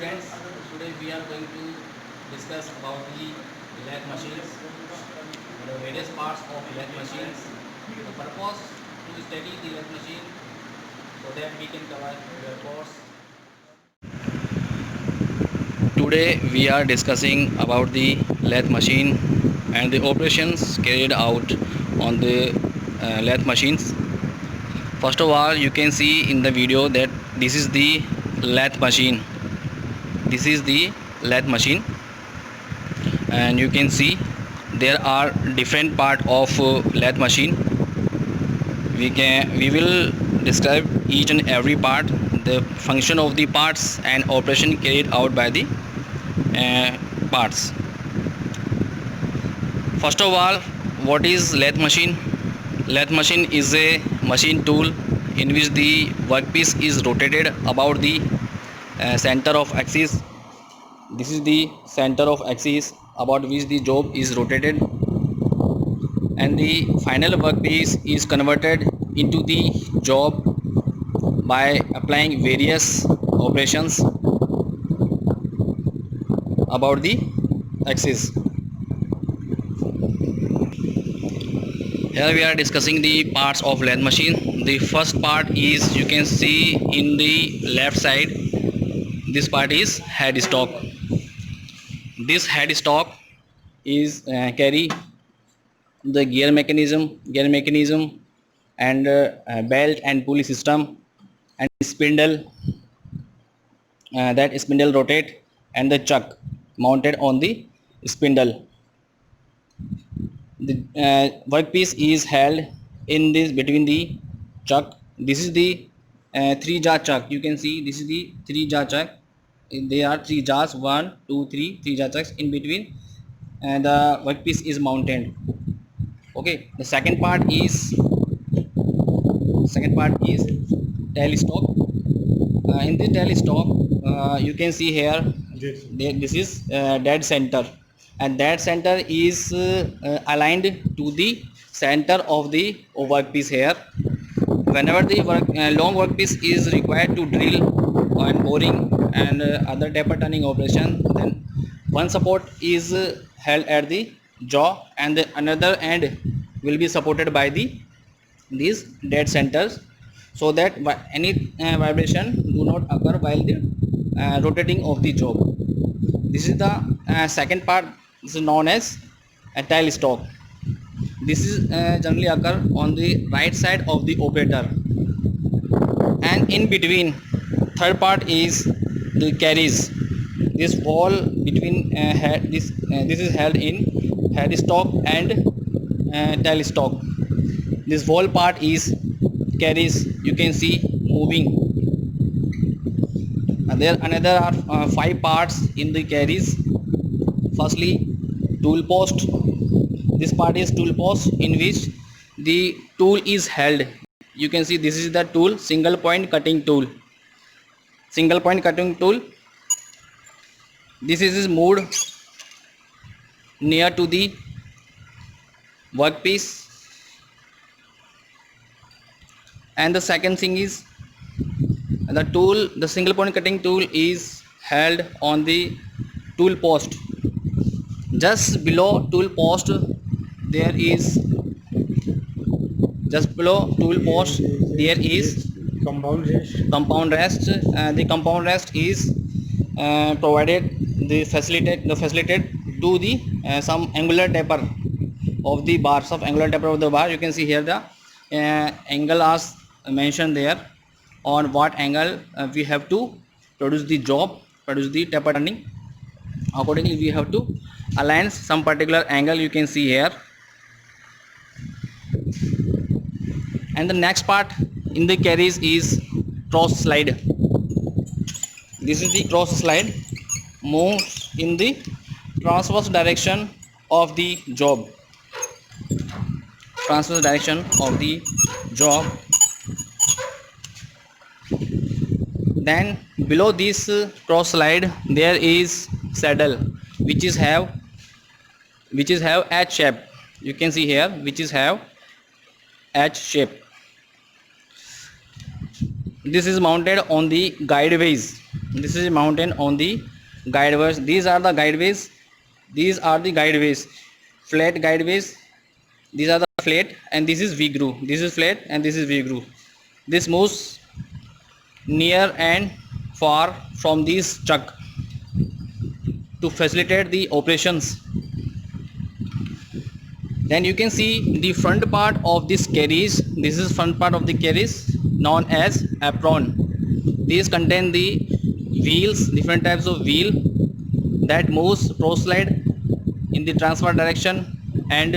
students, today we are going to discuss about the lathe machines, the various parts of lathe machines, the purpose to study the lathe machine so that we can cover your course. Today we are discussing about the lathe machine and the operations carried out on the lathe machines. First of all, you can see in the video that this is the lathe machine. This is the lathe machine, and you can see there are different part of lathe machine. We will describe each and every part, the function of the parts and operation carried out by the parts. First of all, what is lathe machine? Lathe machine is a machine tool in which the workpiece is rotated about the center of axis. This is the center of axis about which the job is rotated, and the final workpiece is converted into the job by applying various operations about the axis. Here we are discussing the parts of lathe machine. The first part is, you can see in the left side, this part is head stock. This head stock is carry the gear mechanism and belt and pulley system and spindle, that spindle rotate, and the chuck mounted on the spindle. The workpiece is held in this between the chuck. This is the 3-jar chuck. You can see this is the 3-jar chuck. There are 3 jars, 1 2 3 3-jar chucks in between, and the workpiece is mounted. Okay, the second part is tail stock. In this tail stock, you can see here this is dead center, and that center is aligned to the center of the workpiece. Here, whenever the long workpiece is required to drill and boring and other taper turning operation, then one support is held at the jaw, and the another end will be supported by these dead centers, so that any vibration do not occur while the rotating of the job. This is the second part. This is known as a tail stock. This is generally occur on the right side of the operator, and in between, third part is the carries. This wall between this is held in head stock and tail stock. This wall part is carries. You can see moving. There another are 5 parts in the carries. Firstly, tool post. This part is tool post, in which the tool is held. You can see this is the tool, single point cutting tool. This is moved near to the workpiece. And the second thing is, the single point cutting tool is held on the tool post. Just below tool post there is compound rest. The compound rest is provided, the facilitated to the some angular taper of the bar. You can see here the angle as mentioned there, on what angle we have to produce the taper turning. Accordingly, we have to align some particular angle. You can see here. And the next part in the carries is cross slide. This is the cross slide, moves in the transverse direction of the job. Then below this cross slide there is saddle, which is have H shape. You can see here, which is have H shape. This is mounted on the guide ways. This is mounted on the guideways. These are the guideways. These are the guideways. Flat guideways. These are the flat, and this is V groove. This is flat, and this is V groove. This moves near and far from this chuck to facilitate the operations. Then you can see the front part of this carriage. This is front part of the carriage known as apron. These contain the wheels, different types of wheel that moves pro slide in the transfer direction, and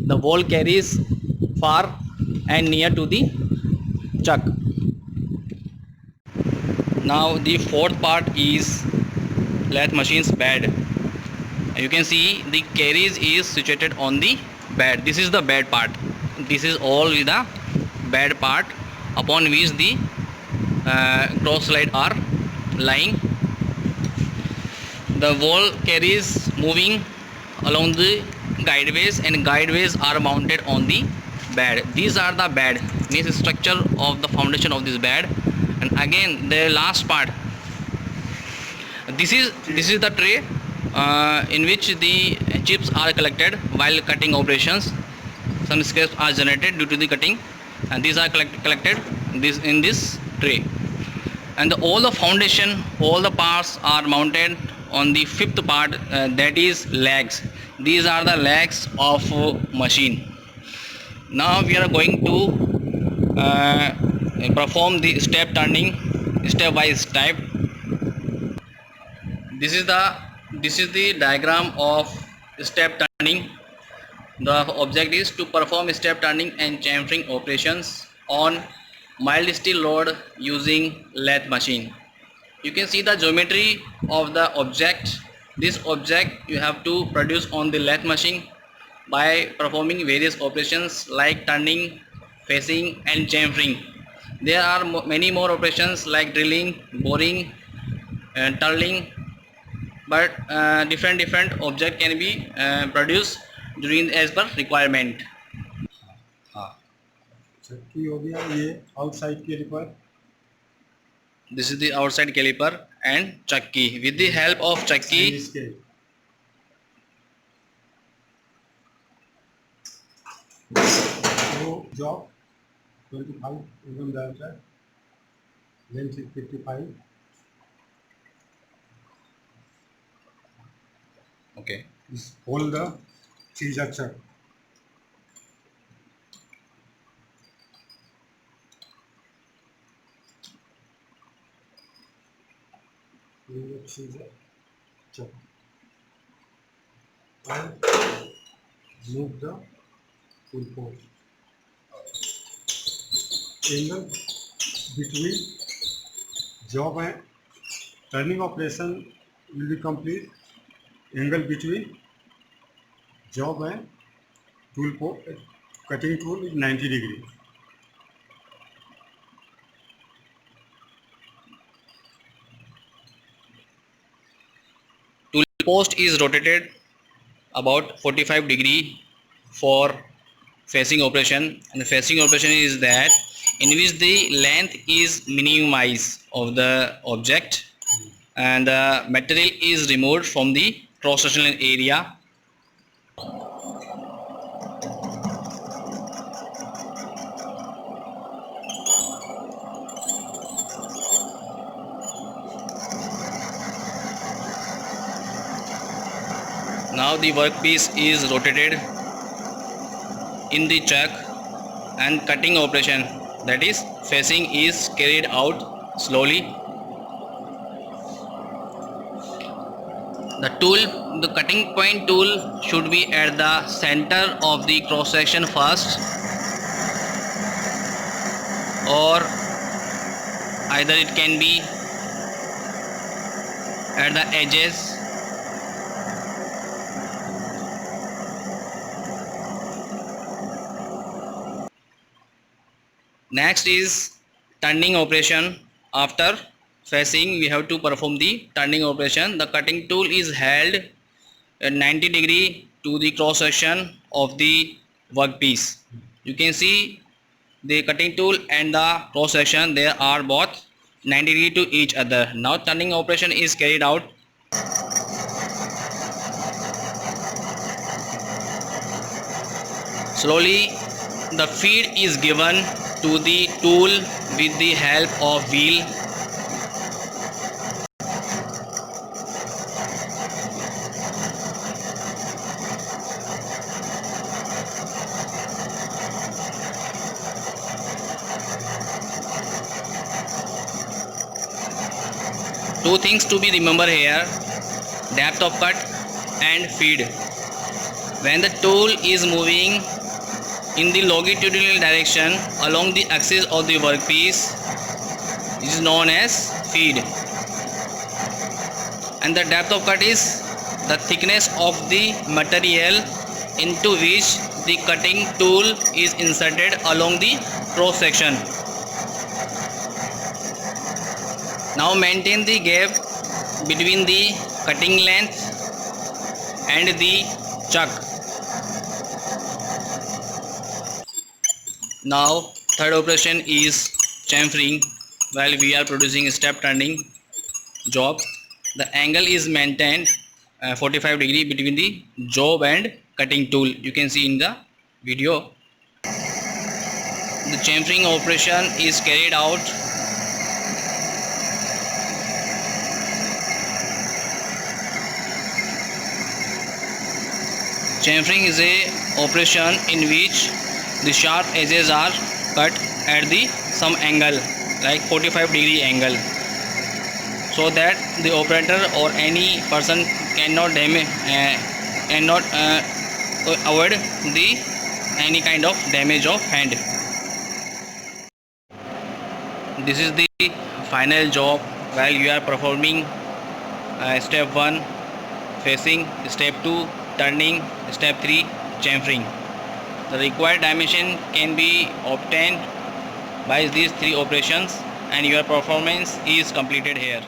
the wall carries far and near to the chuck. Now the fourth part is lathe machine's bed. You can see the carriage is situated on the bed. This is the bed part. This is all the bed part upon which the cross slide are lying. The wall carries moving along the guideways, and guideways are mounted on the bed. These are the bed, this structure of the foundation of this bed. And again the last part, this is the tray in which the chips are collected while cutting operations. Some scraps are generated due to the cutting, and these are collected in this tray. And all the foundation, all the parts are mounted on the fifth part, that is legs. These are the legs of machine. Now we are going to perform the step turning step by step. This is the diagram of step turning. The object is to perform step turning and chamfering operations on mild steel rod using lathe machine. You can see the geometry of the object. This object you have to produce on the lathe machine by performing various operations like turning, facing and chamfering. There are many more operations like drilling, boring and turning, but different object can be produced during as per requirement. चक्की हो गया, ये outside caliper. This is the outside caliper and chakki. With the help of chakki, वो job 25 mm diameter, length is 55. okay. This hold the scissor chuck. Scissor chuck and move the full pole. Angle between job and turning operation will be complete. Angle between job and tool pole, cutting tool is 90 degree. Tool post is rotated about 45 degree for facing operation, and the facing operation is that in which the length is minimized of the object and the material is removed from the cross sectional area. Now the workpiece is rotated in the chuck and cutting operation, that is facing, is carried out slowly. The cutting point tool should be at the center of the cross section first, or either it can be at the edges. Next is turning operation. After facing, we have to perform the turning operation. The cutting tool is held at 90 degree to the cross section of the workpiece. You can see the cutting tool and the cross section, they are both 90 degree to each other. Now turning operation is carried out. Slowly the feed is given to the tool with the help of wheel. Two things to be remembered here: depth of cut and feed. When the tool is moving in the longitudinal direction along the axis of the workpiece, it is known as feed. And the depth of cut is the thickness of the material into which the cutting tool is inserted along the cross section. Now maintain the gap between the cutting length and the chuck. Now third operation is chamfering. While we are producing a step turning job, the angle is maintained 45 degree between the job and cutting tool. You can see in the video. The chamfering operation is carried out Chamfering is a operation in which the sharp edges are cut at the some angle like 45 degree angle, so that the operator or any person cannot avoid the any kind of damage of hand. This is the final job while you are performing step 1 facing, step 2 turning, step 3 chamfering. The required dimension can be obtained by these 3 operations and your performance is completed here.